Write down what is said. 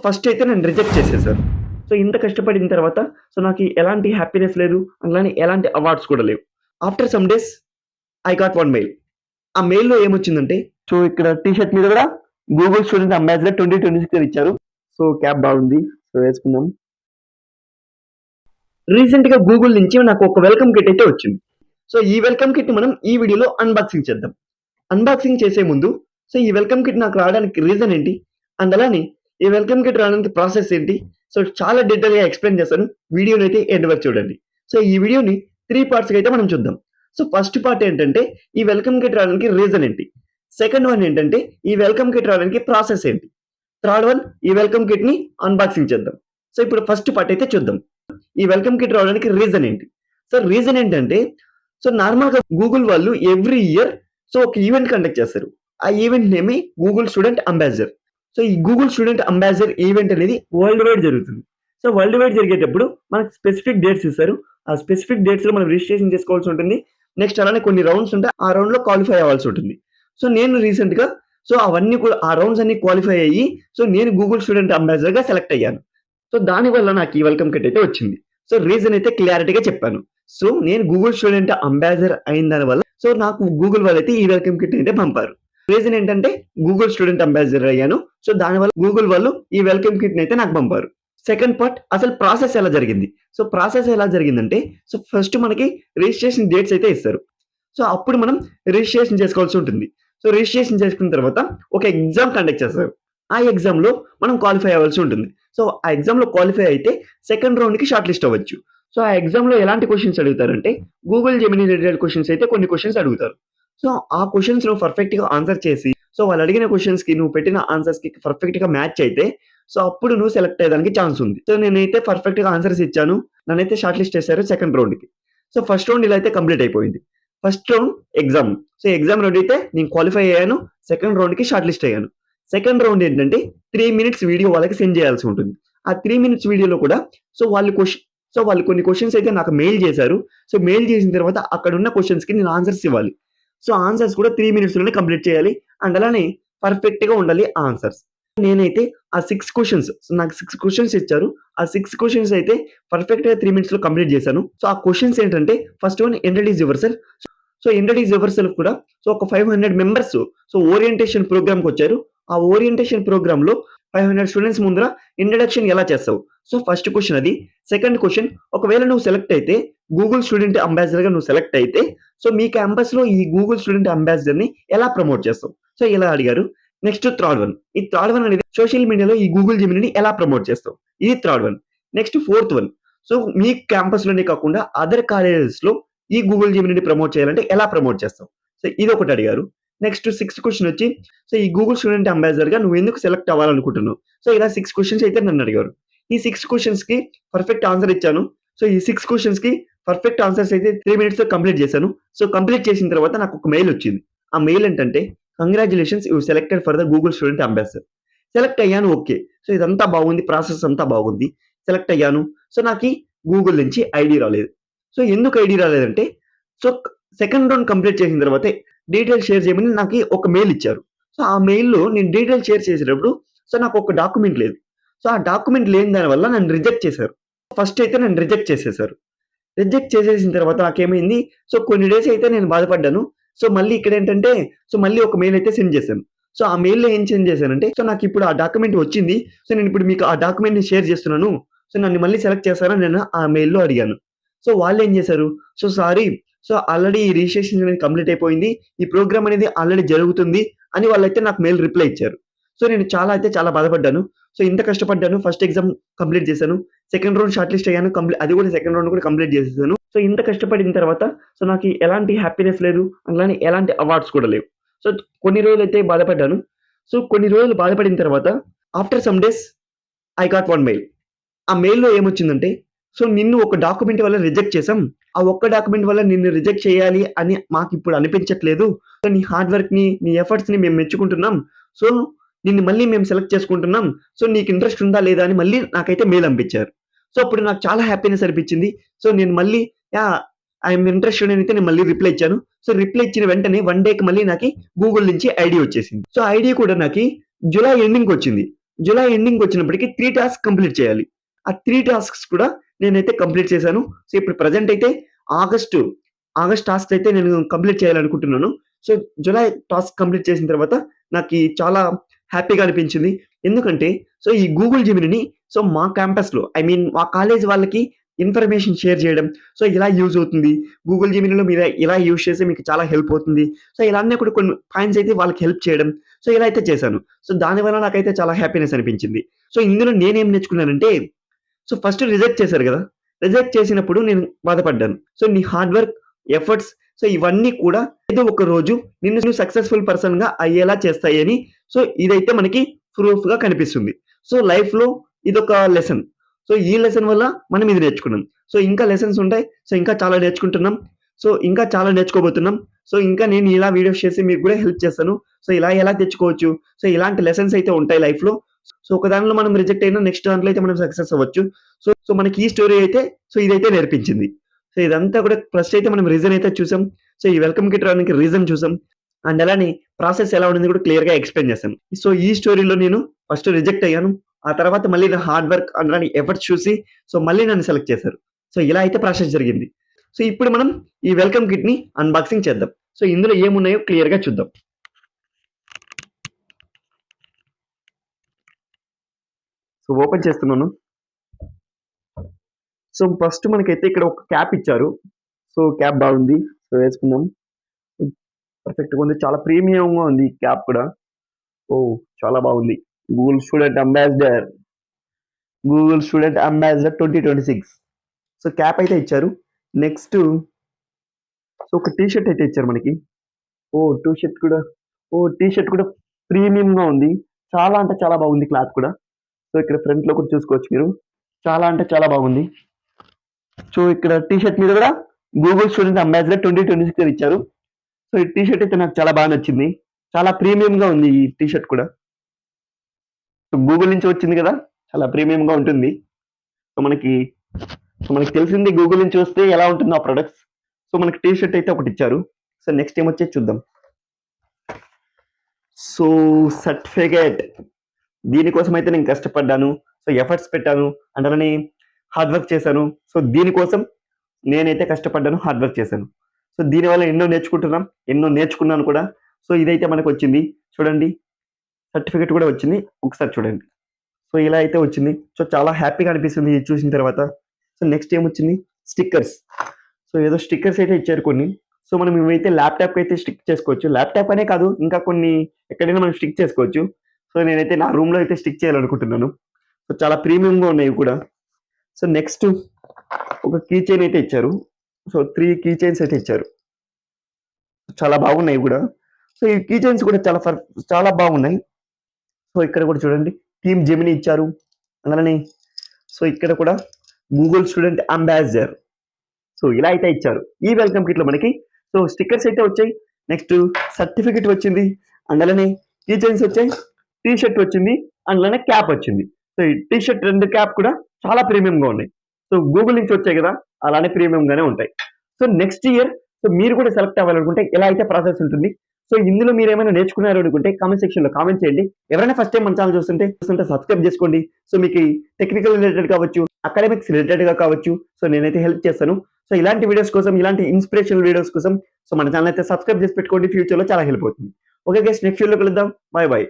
First అయితే నన్ను reject చేసేసారు. సో, ఇంత కష్టపడిన తర్వాత సో, నాకి ఎలాంటి హ్యాపీనెస్ లేదు. అలానే ఎలాంటి అవార్డ్స్ కూడా లేవు. After some days I got one mail. ఆ మెయిల్‌లో ఏమొచ్చిందంటే సో, ఇక్కడ టీ షర్ట్ మీద కూడా గూగుల్ స్టూడెంట్ అంబాసిడర్ 2026 అని ఇచ్చారు. సో, క్యాప్ బాగుంది. సో, వేసుకున్నాం. రీసెంట్‌గా గూగుల్ నుంచి నాకు ఒక వెల్కమ్ కిట్ అయితే వచ్చింది. సో, ఈ వెల్కమ్ కిట్‌ని మనం ఈ వీడియోలో అన్బాక్సింగ్ చేద్దాం. అన్బాక్సింగ్ చేసే ముందు సో, ఈ వెల్కమ్ కిట్ నాకు రావడానికి రీజన్ ఏంటి? అండ్ అలానే ఈ వెల్కమ్ కిట్ రావడానికి ప్రాసెస్ ఏంటి? సో, చాలా డీటెయిల్‌గా ఎక్స్‌ప్లెయిన్ చేస్తాను. వీడియోనైతే ఎండ్ వరకు చూడండి. సో, ఈ వీడియోని 3 పార్ట్స్‌గా అయితే మనం చూద్దాం. సో, ఫస్ట్ పార్ట్ ఏంటంటే ఈ వెల్కమ్ కిట్ రావడానికి రీజన్ ఏంటి? సెకండ్ వన్ ఏంటంటే ఈ వెల్కమ్ కిట్ రావడానికి ప్రాసెస్ ఏంటి? థర్డ్ వన్ ఈ వెల్కమ్ కిట్‌ని అన్బాక్సింగ్ చేద్దాం. సో, ఇప్పుడు ఫస్ట్ పార్ట్ అయితే చూద్దాం. ఈ వెల్కమ్ కిట్ రావడానికి రీజన్ ఏంటి? సో, రీజన్ ఏంటంటే సో, నార్మల్‌గా గూగుల్ వాళ్ళు ఎవ్రీ ఇయర్ సో, ఒక ఈవెంట్ కండక్ట్ చేస్తారు. ఆ ఈవెంట్ నేమే గూగుల్ స్టూడెంట్ అంబాసిడర్. సో, ఈ గూగుల్ స్టూడెంట్ అంబాసిడర్ ఈవెంట్ అనేది వరల్డ్ వైడ్ జరుగుతుంది. సో, వరల్డ్ వైడ్ జరిగేటప్పుడు మనకు స్పెసిఫిక్ డేట్స్ ఇస్తారు. ఆ స్పెసిఫిక్ డేట్స్‌లో మనం రిజిస్ట్రేషన్ చేసుకోవాల్సి ఉంటుంది. నెక్స్ట్ అలానే కొన్ని రౌండ్స్ ఉంటాయి. ఆ రౌండ్‌లో క్వాలిఫై అవ్వాల్సి ఉంటుంది. సో, నేను రీసెంట్‌గా సో, అవన్నీ కూడా ఆ రౌండ్స్ అన్నీ క్వాలిఫై అయ్యి సో, నేను గూగుల్ స్టూడెంట్ అంబాసిడర్‌గా సెలెక్ట్ అయ్యాను. సో, దానివల్ల నాకు ఈ వెల్కమ్ కిట్ అయితే వచ్చింది. సో, రీజన్ అయితే క్లారిటీగా చెప్పాను. సో, నేను గూగుల్ స్టూడెంట్ అంబాసిడర్ అయిన దాని వల్ల సో, నాకు గూగుల్ వాళ్ళైతే ఈ వెల్కమ్ కిట్ అయితే పంపారు. రీజన్ ఏంటంటే గూగుల్ స్టూడెంట్ అంబాసిడర్ అయ్యాను. సో, దానివల్ల గూగుల్ వాళ్ళు ఈ వెల్కమ్ కిట్‌ని అయితే నాకు పంపారు. సెకండ్ పార్ట్ అసలు ప్రాసెస్ ఎలా జరిగింది? సో, ప్రాసెస్ ఎలా జరిగిందంటే సో, ఫస్ట్ మనకి రిజిస్ట్రేషన్ డేట్స్ అయితే ఇస్తారు. సో, అప్పుడు మనం రిజిస్ట్రేషన్ చేసుకోవాల్సి ఉంటుంది. సో, రిజిస్ట్రేషన్ చేసుకున్న తర్వాత ఒక ఎగ్జామ్ కండక్ట్ చేస్తారు. ఆ ఎగ్జామ్‌లో మనం క్వాలిఫై అవ్వాల్సి ఉంటుంది. సో, ఆ ఎగ్జామ్‌లో క్వాలిఫై అయితే సెకండ్ రౌండ్‌కి షార్ట్ లిస్ట్ అవ్వచ్చు. సో, ఆ ఎగ్జామ్‌లో ఎలాంటి క్వెషన్స్ అడుగుతారంటే గూగుల్ జెమినీ రిలేటెడ్ క్వెషన్స్ అయితే కొన్ని క్వెషన్స్ అడుగుతారు. సో, ఆ క్వెషన్స్ నువ్వు పర్ఫెక్ట్‌గా ఆన్సర్ చేసి సో, వాళ్ళు అడిగిన క్వెషన్స్‌కి నువ్వు పెట్టిన ఆన్సర్స్‌కి పర్ఫెక్ట్‌గా మ్యాచ్ అయితే సో, అప్పుడు నువ్వు సెలెక్ట్ అయ్యేదానికి ఛాన్స్ ఉంది. సో, నేనైతే పర్ఫెక్ట్‌గా ఆన్సర్స్ ఇచ్చాను. నన్నైతే షార్ట్ లిస్ట్ చేశారు సెకండ్ రౌండ్‌కి. సో, ఫస్ట్ రౌండ్ ఇలా అయితే కంప్లీట్ అయిపోయింది. First round exam. So, exam round అయితే నేను క్వాలిఫై అయ్యాను. సెకండ్ రౌండ్‌కి షార్ట్ లిస్ట్ అయ్యాను. సెకండ్ రౌండ్ ఏంటంటే 3 మినిట్స్ వీడియో వాళ్ళకి సెండ్ చేయాల్సి ఉంటుంది. ఆ 3 మినిట్స్ వీడియోలో కూడా సో, వాళ్ళు కొన్ని క్వెషన్స్ అయితే నాకు మెయిల్ చేశారు. సో, మెయిల్ చేసిన తర్వాత అక్కడున్న క్వెషన్స్‌కి నేను ఆన్సర్స్ ఇవ్వాలి. సో, ఆన్సర్స్ కూడా 3 మినిట్స్‌లోనే కంప్లీట్ చేయాలి. అండ్ అలానే పర్ఫెక్ట్‌గా ఉండాలి ఆ ఆన్సర్స్. నేనైతే ఆ 6 క్వెషన్స్ నాకు 6 క్వెషన్స్ ఇచ్చారు. ఆ 6 క్వెషన్స్ అయితే పర్ఫెక్ట్‌గా 3 మినిట్స్‌లో కంప్లీట్ చేశాను. సో, ఆ క్వెషన్స్ ఏంటంటే first one introduce your self. So, introduce your self కూడా సో, ఒక 500 మెంబర్స్ సో, ఓరియంటేషన్ ప్రోగ్రామ్‌కొచ్చారు. ఆ ఓరియంటేషన్ ప్రోగ్రామ్‌లో 500 స్టూడెంట్స్ ముందర ఇంట్రడక్షన్ ఎలా చేస్తావు? సో, ఫస్ట్ క్వెషన్ అది. సెకండ్ క్వెషన్ ఒకవేళ నువ్వు సెలెక్ట్ అయితే గూగుల్ స్టూడెంట్ అంబాసిడర్‌గా నువ్వు సెలెక్ట్ అయితే సో, మీ క్యాంపస్‌లో ఈ గూగుల్ స్టూడెంట్ అంబాసిడర్‌ని ఎలా ప్రమోట్ చేస్తావు? సో, ఇలా అడిగారు. Next third one. ఈ థర్డ్ వన్ అనేది సోషల్ మీడియాలో ఈ గూగుల్ జెమినీని ఎలా ప్రమోట్ చేస్తావు? ఇది third one. Next fourth one. So, మీ క్యాంపస్‌లోనే కాకుండా అదర్ కాలేజెస్‌లో ఈ గూగుల్ జెమినీని ప్రమోట్ చేయాలంటే ఎలా ప్రమోట్ చేస్తావు? సో, ఇదొకటి అడిగారు. నెక్స్ట్ సిక్స్త్ క్వెషన్ వచ్చి సో, ఈ గూగుల్ స్టూడెంట్ అంబాసిడర్‌గా నువ్వెందుకు సెలెక్ట్ అవ్వాలనుకుంటున్నావు? సో, ఇలా 6 క్వెషన్స్ అయితే నన్నడిగారు. ఈ 6 క్వెషన్స్‌కి పర్ఫెక్ట్ ఆన్సర్ ఇచ్చాను. సో, ఈ 6 క్వెషన్స్‌కి పర్ఫెక్ట్ ఆన్సర్స్ అయితే 3 మినిట్స్‌లో కంప్లీట్ చేశాను. సో, కంప్లీట్ చేసిన తర్వాత నాకొక మెయిల్ వచ్చింది. ఆ మెయిల్ ఏంటంటే congratulations you selected for the Google student ambassador. Select అయ్యాను ఓకే. సో, ఇదంతా బాగుంది. ప్రాసెస్ అంతా బాగుంది. సెలెక్ట్ అయ్యాను. సో, నాకి గూగుల్ నుంచి ఐడీ రాలేదు. సో, ఎందుకు ఐడీ రాలేదంటే సో, సెకండ్ రౌండ్ కంప్లీట్ చేసిన తర్వాతే డీటెయిల్స్ షేర్ చేయమని నాకి ఒక మెయిల్ ఇచ్చారు. సో, ఆ మెయిల్‌లో నేను డీటెయిల్స్ షేర్ చేసేటప్పుడు సో, నాకొక డాక్యుమెంట్ లేదు. సో, ఆ డాక్యుమెంట్ లేని దాని వల్ల నన్ను రిజెక్ట్ చేశారు. ఫస్ట్ అయితే నన్ను రిజెక్ట్ చేసేశారు. రిజెక్ట్ చేసేసిన తర్వాత నాకేమైంది సో, కొన్ని డేస్ అయితే నేను బాధపడ్డాను. సో, మళ్ళీ ఇక్కడేంటంటే సో, మళ్ళీ ఒక మెయిల్ అయితే సెండ్ చేశాను. సో, ఆ మెయిల్‌లో ఏం సెండ్ చేశానంటే సో, నాకిప్పుడు ఆ డాక్యుమెంట్ వచ్చింది. సో, నేనిప్పుడు మీకు ఆ డాక్యుమెంట్‌ని షేర్ చేస్తున్నాను. సో, నన్ను మళ్ళీ సెలెక్ట్ చేస్తారా నేను ఆ మెయిల్‌లో అడిగాను. సో, వాళ్ళేం చేశారు సో, సారీ సో, ఆల్రెడీ ఈ రిజిస్ట్రేషన్ అనేది కంప్లీట్ అయిపోయింది. ఈ ప్రోగ్రామ్ అనేది ఆల్రెడీ జరుగుతుంది అని వాళ్ళైతే నాకు మెయిల్ రిప్లై ఇచ్చారు. సో, నేను చాలా బాధపడ్డాను. సో, ఇంత కష్టపడ్డాను. ఫస్ట్ ఎగ్జామ్ కంప్లీట్ చేశాను. సెకండ్ రౌండ్ షార్ట్ లిస్ట్ అయ్యాను. అది కూడా సెకండ్ రౌండ్ కూడా కంప్లీట్ చేసేసాను. సో, ఇంత కష్టపడిన తర్వాత సో, నాకి ఎలాంటి హ్యాపీనెస్ లేదు. అలానే ఎలాంటి అవార్డ్స్ కూడా లేవు. సో, కొన్ని రోజులైతే బాధపడ్డాను. సో, కొన్ని రోజులు బాధపడిన తర్వాత after some days I got one mail. ఆ మెయిల్‌లో ఏమొచ్చిందంటే సో, నిన్ను ఒక డాక్యుమెంట్ వల్ల రిజెక్ట్ చేసాం. ఆ ఒక్క డాక్యుమెంట్ వల్ల నిన్ను రిజెక్ట్ చేయాలి అని మాకిప్పుడు అనిపించట్లేదు. సో, నీ హార్డ్ వర్క్‌ని, నీ ఎఫర్ట్స్‌ని మేము మెచ్చుకుంటున్నాం. సో, నిన్ను మళ్ళీ మేము సెలెక్ట్ చేసుకుంటున్నాం. సో, నీకు ఇంట్రెస్ట్ ఉందా లేదా అని మళ్ళీ నాకైతే మెయిల్ పంపించారు. సో, అప్పుడు నాకు చాలా హ్యాపీనెస్ అనిపించింది. సో, నేను మళ్ళీ యాహ్! ఐ యామ్ ఇంట్రెస్టెడ్ అని అయితే నేను మళ్ళీ రిప్లై ఇచ్చాను. సో, రిప్లై ఇచ్చిన వెంటనే 1 డేకి మళ్ళీ నాకి గూగుల్ నుంచి ఐడీ వచ్చేసింది. సో, ఐడీ కూడా నాకి జులై ఎండింగ్‌కొచ్చింది. జులై ఎండింగ్ వచ్చినప్పటికి 3 టాస్క్ కంప్లీట్ చేయాలి. ఆ 3 టాస్క్స్ కూడా నేనైతే కంప్లీట్ చేశాను. సో, ఇప్పుడు ప్రెజెంట్ అయితే ఆగస్టు, ఆగస్ట్ టాస్క్ అయితే నేను కంప్లీట్ చేయాలనుకుంటున్నాను. సో, జులై టాస్క్ కంప్లీట్ చేసిన తర్వాత నాకి చాలా హ్యాపీగా అనిపించింది. ఎందుకంటే ఈ గూగుల్ జెమినీని మా క్యాంపస్‌లో మా కాలేజ్ వాళ్ళకి ఇన్ఫర్మేషన్ షేర్ చేయడం. సో, ఇలా యూజ్ అవుతుంది. గూగుల్ జెమినీలో మీరు ఇలా యూజ్ చేస్తే మీకు చాలా హెల్ప్ అవుతుంది. సో, ఇలా అన్నీ కూడా కొన్ని పాయింట్స్ అయితే వాళ్ళకి హెల్ప్ చేయడం. సో, ఇలా అయితే చేశాను. సో, దానివల్ల నాకైతే చాలా హ్యాపీనెస్ అనిపించింది. సో, ఇందులో నేనేం నేర్చుకున్నానంటే ఫస్ట్ రిజెక్ట్ చేశారు గదా! రిజెక్ట్ చేసినప్పుడు నేను బాధపడ్డాను. సో, నీ హార్డ్ వర్క్, ఎఫర్ట్స్ ఇవన్నీ కూడా ఏదో ఒక రోజు నిన్ను సక్సెస్‌ఫుల్ పర్సన్‌గా అయ్యేలా చేస్తాయని ఇదైతే మనకి ప్రూఫ్‌గా కనిపిస్తుంది. సో, లైఫ్‌లో ఇదొక లెసన్. ఈ లెసన్ వల్ల మనం ఇది నేర్చుకున్నాం. ఇంకా లెసన్స్ ఉంటాయి. ఇంకా చాలా నేర్చుకుంటున్నాం. ఇంకా చాలా నేర్చుకోబోతున్నాం. ఇంకా నేను ఇలా వీడియోస్ చేసి మీకు కూడా హెల్ప్ చేస్తాను. ఇలా ఎలా తెచ్చుకోవచ్చు. ఇలాంటి లెసన్స్ అయితే ఉంటాయి లైఫ్‌లో. ఒక దాంట్లో మనం రిజెక్ట్ అయినా నెక్స్ట్ దాంట్లో అయితే మనం సక్సెస్ అవ్వచ్చు. మనకి ఈ స్టోరీ అయితే ఇదైతే నేర్పించింది. ఇదంతా కూడా ఫస్ట్ అయితే మనం రీజన్ అయితే చూసాం. ఈ వెల్కమ్ కిట్ రావడానికి రీజన్ చూసాం. అండ్ అలానే ప్రాసెస్ ఎలా ఉండింది కూడా క్లియర్‌గా ఎక్స్‌ప్లెయిన్ చేశాను. ఈ స్టోరీలో నేను ఫస్ట్ రిజెక్ట్ అయ్యాను. ఆ తర్వాత మళ్ళీ నా హార్డ్ వర్క్ అండ్ అలానే ఎఫర్ట్స్ చూసి మళ్ళీ నన్ను సెలెక్ట్ చేశారు. ఇలా అయితే ప్రాసెస్ జరిగింది. ఇప్పుడు మనం ఈ వెల్కమ్ కిట్‌ని అన్బాక్సింగ్ చేద్దాం. ఇందులో ఏమున్నాయో క్లియర్‌గా చూద్దాం. ఓపెన్ చేస్తున్నాను. ఫస్ట్ మనకైతే ఇక్కడ ఒక క్యాప్ ఇచ్చారు. క్యాప్ బాగుంది. వేసుకుందాం. పర్ఫెక్ట్‌గా ఉంది. చాలా ప్రీమియంగా ఉంది ఈ క్యాప్ కూడా. ఓహ్! చాలా బాగుంది. Google student ambassador. Google student ambassador 2026. Cap అయితే ఇచ్చారు. నెక్స్ట్ ఒక టీ షర్ట్ అయితే ఇచ్చారు మనకి. టీ షర్ట్ కూడా ప్రీమియంగా ఉంది. చాలా అంటే చాలా బాగుంది క్లాత్ కూడా. ఇక్కడ ఫ్రంట్‌లో కూడా చూసుకోవచ్చు మీరు. చాలా అంటే చాలా బాగుంది. ఇక్కడ టీ షర్ట్ మీద కూడా గూగుల్ స్టూడెంట్ అంబాసిడర్ 2026 అని ఇచ్చారు. ఈ టీ షర్ట్ అయితే నాకు చాలా బాగా నచ్చింది. చాలా ప్రీమియంగా ఉంది ఈ టీ షర్ట్ కూడా. గూగుల్ నుంచి వచ్చింది కదా! చాలా ప్రీమియంగా ఉంటుంది. మనకి తెలిసింది గూగుల్ నుంచి వస్తే ఎలా ఉంటుందో ఆ ప్రొడక్ట్స్. మనకి టీ షర్ట్ అయితే ఒకటి ఇచ్చారు. నెక్స్ట్ ఏమొచ్చేది చూద్దాం. సర్టిఫికేట్. దీనికోసం అయితే నేను కష్టపడ్డాను. ఎఫర్ట్స్ పెట్టాను. అండ్ అలానే హార్డ్ వర్క్ చేశాను. దీనికోసం నేనైతే కష్టపడ్డాను. హార్డ్ వర్క్ చేశాను. దీనివల్ల ఎన్నో నేర్చుకున్నాను కూడా. ఇదైతే మనకొచ్చింది. చూడండి. సర్టిఫికేట్ కూడా వచ్చింది. ఒకసారి చూడండి. ఇలా అయితే వచ్చింది. చాలా హ్యాపీగా అనిపిస్తుంది ఇది చూసిన తర్వాత. నెక్స్ట్ ఏమొచ్చింది? స్టిక్కర్స్. ఏదో స్టిక్కర్స్ అయితే ఇచ్చారు కొన్ని. మనం ఇవైతే ల్యాప్‌టాప్‌కి అయితే స్టిక్ చేసుకోవచ్చు. ల్యాప్‌టాప్ అనే కాదు, ఇంకా కొన్ని ఎక్కడైనా మనం స్టిక్ చేసుకోవచ్చు. నేనైతే నా రూమ్‌లో అయితే స్టిక్ చేయాలనుకుంటున్నాను. చాలా ప్రీమియంగా ఉన్నాయి ఇవి కూడా. నెక్స్ట్ ఒక కీ చైన్ అయితే ఇచ్చారు. 3 కీ చైన్స్ అయితే ఇచ్చారు. చాలా బాగున్నాయి ఇవి కూడా. ఈ కీ చైన్స్ కూడా చాలా బాగున్నాయి. ఇక్కడ కూడా చూడండి. టీమ్ జెమినీ ఇచ్చారు. అలానే ఇక్కడ కూడా గూగుల్ స్టూడెంట్ అంబాసిడర్. ఇలా అయితే ఇచ్చారు. ఈ వెల్కమ్ కిట్‌లో మనకి స్టిక్కర్స్ అయితే వచ్చాయి. నెక్స్ట్ సర్టిఫికేట్ వచ్చింది. అండ్ అలానే కీ చైన్స్ వచ్చాయి. టీ షర్ట్ వచ్చింది. అండ్ అలానే క్యాప్ వచ్చింది. ఈ టీ షర్ట్ 2 క్యాప్ కూడా చాలా ప్రీమియంగా ఉన్నాయి. గూగుల్ నుంచి వచ్చాయి కదా! అలానే ప్రీమియంగానే ఉంటాయి. నెక్స్ట్ ఇయర్ మీరు కూడా సెలెక్ట్ అవ్వాలనుకుంటే ఎలా అయితే ప్రాసెస్ ఉంటుంది. ఇందులో మీరేమైనా నేర్చుకున్నారు అనుకుంటే కామెంట్ సెక్షన్‌లో కామెంట్ చేయండి. ఎవరైనా ఫస్ట్ టైమ్ మన ఛానెల్ చూస్తుంటే సబ్స్క్రైబ్ చేసుకోండి. మీకు టెక్నికల్ రిలేటెడ్ కావచ్చు, అకాడమిక్స్ రిలేటెడ్‌గా కావచ్చు. నేనైతే హెల్ప్ చేస్తాను. ఇలాంటి వీడియోస్ కోసం, ఇలాంటి ఇన్స్పిరేషనల్ వీడియోస్ కోసం మన ఛానెల్ అయితే సబ్స్క్రైబ్ చేసి పెట్టుకోండి. ఫ్యూచర్‌లో చాలా హెల్ప్ అవుతుంది. ఓకే గైస్, నెక్స్ట్ వీడియోలో కలుద్దాం. By by.